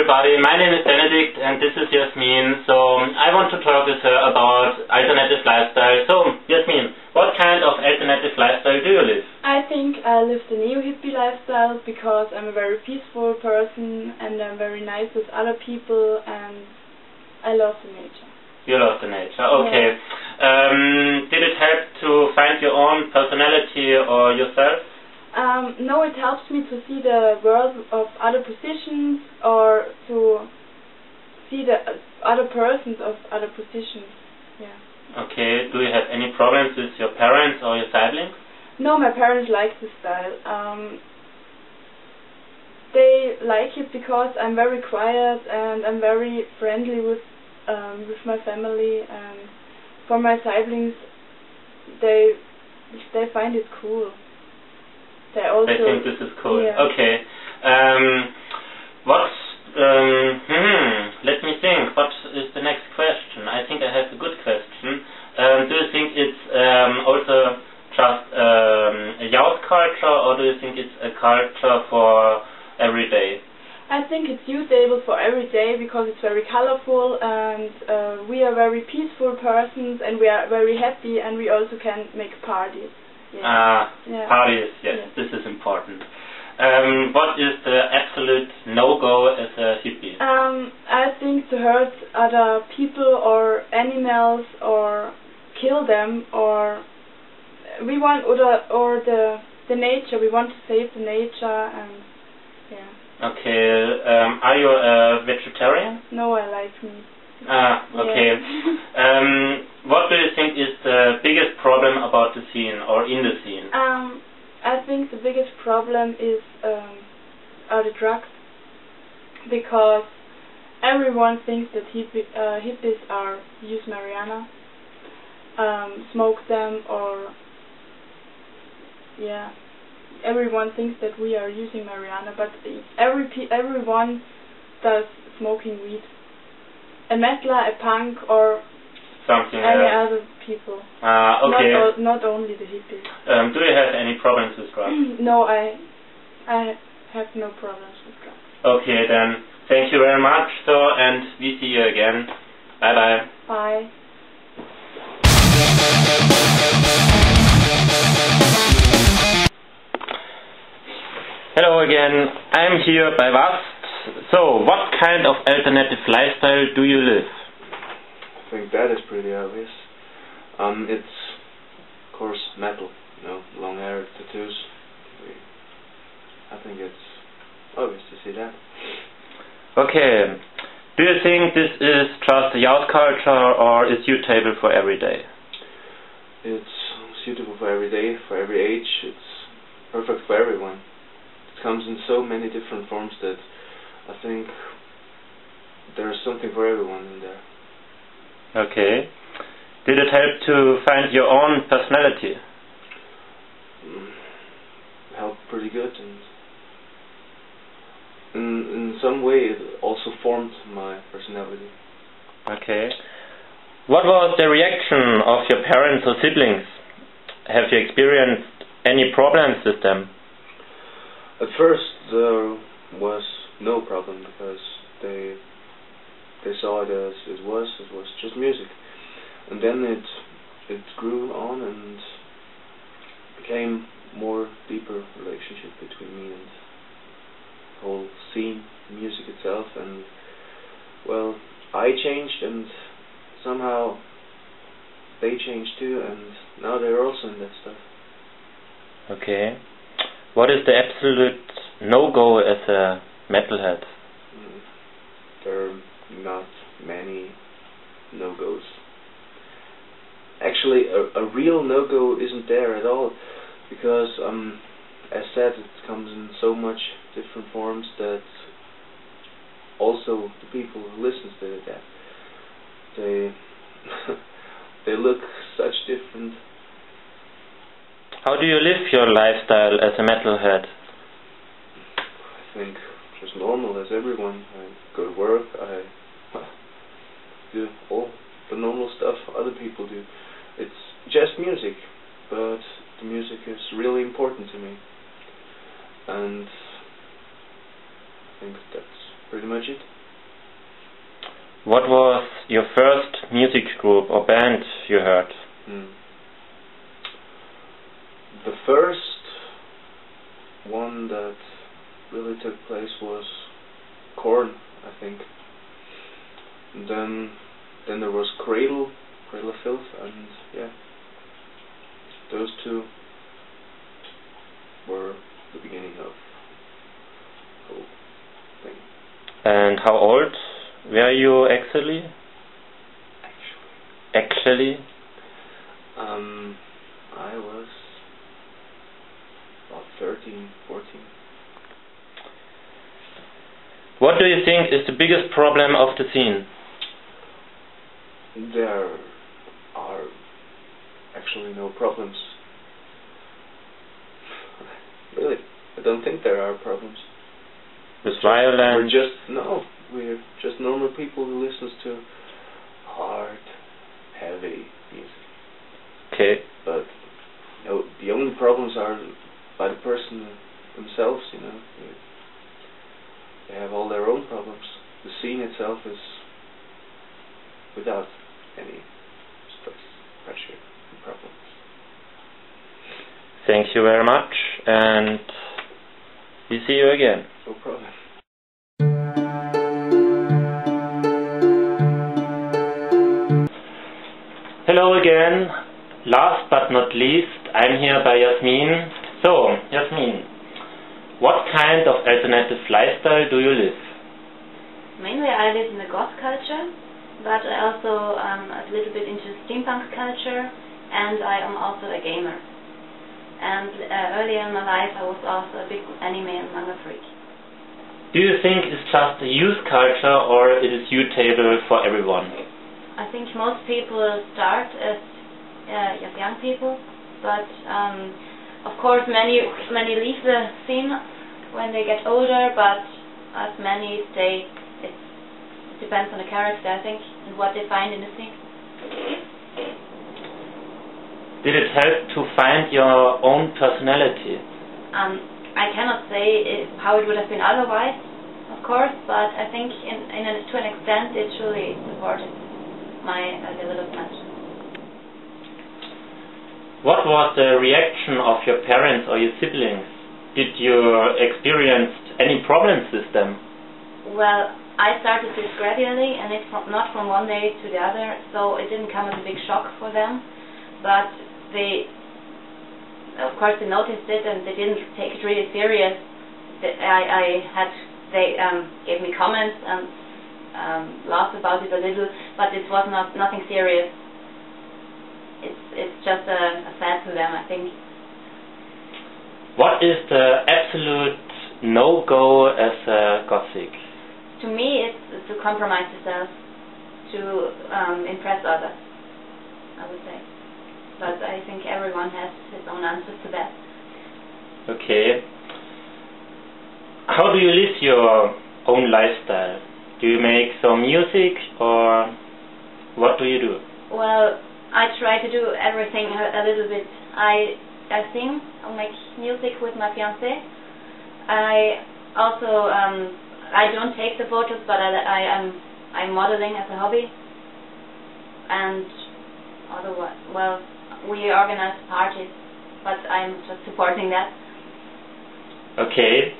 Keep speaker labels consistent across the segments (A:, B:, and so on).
A: everybody, my name is Benedict and this is Jasmin. So I want to talk with her about alternative lifestyle. So Jasmin, what kind of alternative lifestyle do you live?
B: I think I live the neo-hippie lifestyle because I'm a very peaceful person and I'm very nice with other people and I love the nature.
A: You love the nature, okay. Yeah. Did it help to find your own personality or yourself?
B: No, it helps me to see the world of other positions or to see the other persons of other positions. Yeah.
A: Okay, do you have any problems with your parents or your siblings?
B: No, my parents like this style. They like it because I'm very quiet and I'm very friendly with my family, and for my siblings, they find it cool. They
A: think this is cool.
B: Yeah.
A: Okay. Let me think. What is the next question? I think I have a good question. Do you think it's also just a youth culture, or do you think it's a culture for every day?
B: I think it's suitable for every day because it's very colorful and we are very peaceful persons and we are very happy and we also can make parties. Yeah.
A: Parties, yes, this is important. What is the absolute no-go as a hippie?
B: I think to hurt other people or animals or kill them, or we want or the nature. We want to save the nature and yeah.
A: Okay. Are you a vegetarian?
B: No, I like meat.
A: Okay.
B: Yeah.
A: What do you think is the biggest problem about the scene or in the scene?
B: I think the biggest problem are the drugs, because everyone thinks that hippies use marijuana, smoke them, or yeah. Everyone thinks that we are using marijuana, but everyone does smoking weed. A mettler, a punk, or
A: something
B: any other people.
A: Okay.
B: Not only the hippies.
A: Do you have any problems with drugs?
B: No, I have no problems with drugs.
A: Okay, then thank you very much. So, and we see you again. Bye bye.
B: Bye.
A: Hello again. I'm here by Vast. So, what kind of alternative lifestyle do you live?
C: I think that is pretty obvious. It's, of course, metal. You know, long hair, tattoos. I think it's obvious to see that.
A: Okay. Do you think this is just a youth culture or is suitable for every day?
C: It's suitable for every day, for every age. It's perfect for everyone. It comes in so many different forms that I think there's something for everyone in there.
A: Okay. Did it help to find your own personality?
C: Helped pretty good, and in some way it also formed my personality.
A: Okay. What was the reaction of your parents or siblings? Have you experienced any problems with them?
C: At first there was no problem because they saw it as it was just music, and then it grew on and became more deeper relationship between me and the whole scene, music itself, and well, I changed and somehow they changed too, and now they're also in that stuff.
A: Okay. What is the absolute no-go as a metalhead?
C: There are not many no-goes. Actually, a real no-go isn't there at all, because, as said, it comes in so much different forms that also the people who listen to that, they look such different.
A: How do you live your lifestyle as a metalhead?
C: I think just normal as everyone. I go to work, I do all the normal stuff other people do. It's just music, but the music is really important to me, and I think that's pretty much it.
A: What was your first music group or band you heard?
C: The first one that really took place was Korn, I think. And then there was Cradle of Filth, and yeah, those two were the beginning of the whole thing.
A: And how old were you actually? Actually?
C: I was about 13, 14.
A: What do you think is the biggest problem of the scene?
C: There are actually no problems. Really, I don't think there are problems.
A: With violence?
C: We're just normal people who listens to hard, heavy music.
A: Okay.
C: But the only problems are by the person themselves, They have all their own problems. The scene itself is without any stress, pressure, and problems.
A: Thank you very much, and we see you again.
C: No problem.
A: Hello again. Last but not least, I'm here by Jasmin. So, Jasmin, what kind of alternative lifestyle do you live?
D: Mainly I live in the goth culture, but I also am a little bit into steampunk culture, and I am also a gamer. And earlier in my life I was also a big anime and manga freak.
A: Do you think it's just a youth culture, or it is suitable for everyone?
D: I think most people start as young people, but of course many leave the scene when they get older, but as many stay. It depends on the character, I think, and what they find in the scene.
A: Did it help to find your own personality?
D: I cannot say how it would have been otherwise, of course, but I think to an extent it truly supported my development.
A: What was the reaction of your parents or your siblings? Did you experience any problems with them?
D: Well, I started this gradually, and it's not from one day to the other, so it didn't come as a big shock for them. But they, of course, they noticed it, and they didn't take it really serious. They gave me comments and laughed about it a little, but it was nothing serious. It's just a fad to them, I think.
A: What is the absolute no-go as a gothic?
D: To me, it's to compromise yourself, to impress others, I would say. But I think everyone has his own answers to that.
A: Okay. How do you live your own lifestyle? Do you make some music, or what do you do?
D: Well, I try to do everything a little bit. I sing, I make music with my fiancé. I also I don't take the photos, but I'm modeling as a hobby. And otherwise, well, we organize parties, but I'm just supporting that.
A: Okay.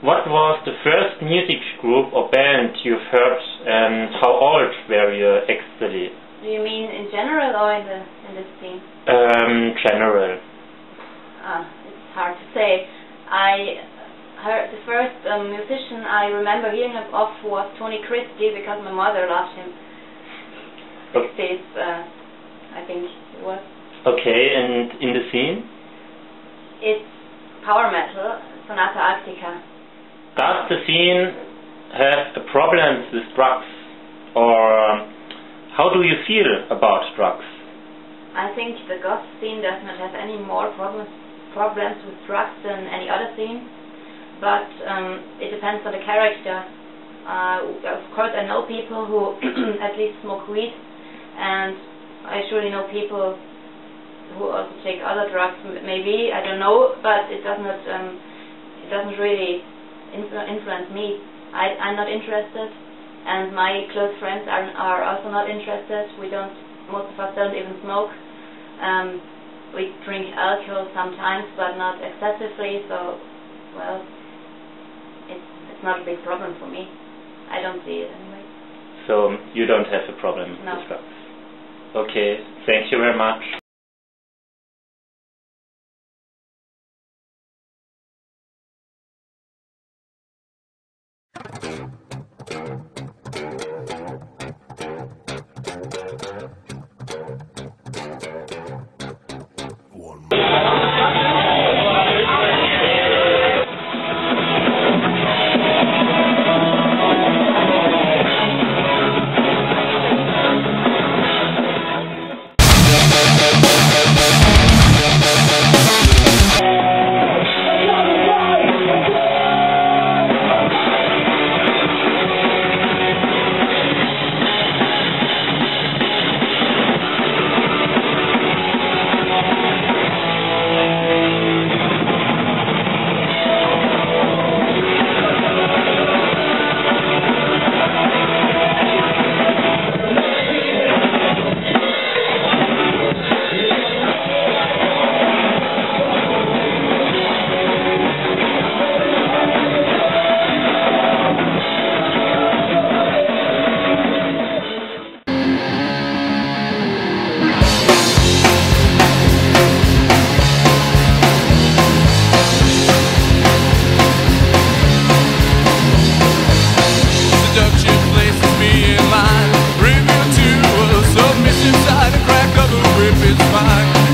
A: What was the first music group or band you've heard, and how old were you actually?
D: Do you mean in general or in this scene?
A: General.
D: It's hard to say. I heard the first musician I remember hearing of was Tony Christie, because my mother loved him. 60s, I think it was.
A: Okay, and in the scene?
D: It's power metal, Sonata Arctica.
A: Does the scene have problems with drugs, or how do you feel about drugs?
D: I think the goth scene does not have any more problems with drugs than any other scene, but it depends on the character. Of course, I know people who at least smoke weed, and I surely know people who also take other drugs. Maybe, I don't know, but it doesn't really influence me. I'm not interested, and my close friends are also not interested. Most of us don't even smoke. We drink alcohol sometimes, but not excessively, so, well, it's not a big problem for me. I don't see it anyway.
A: So you don't have a problem
D: No.
A: with drugs? Okay, thank you very much.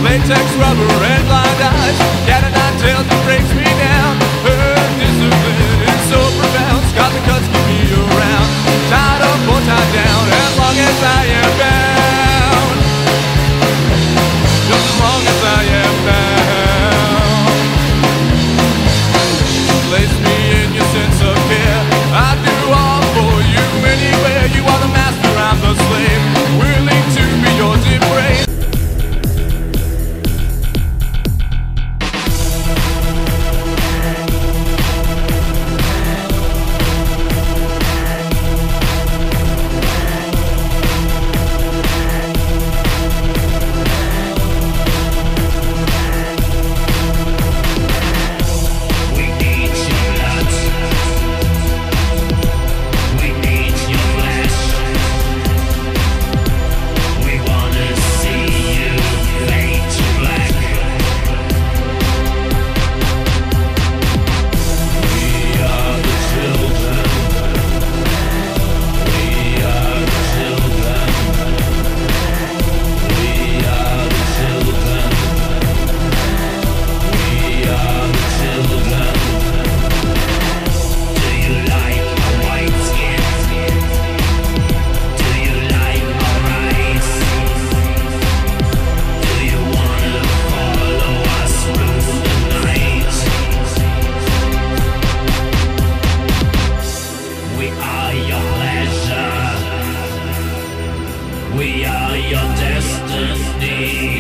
E: Latex, rubber, and blind eyes. Cat o' nine tails that breaks me down. Her discipline is so profound. Scott the cuts keep me around. Tied up or tied down, as long as I am bound. Just as long as I am bound. Place me in your sense of care. I do all for you anywhere. You are the master, I'm the slave. Willing to be yours in praise.
F: We are your destiny.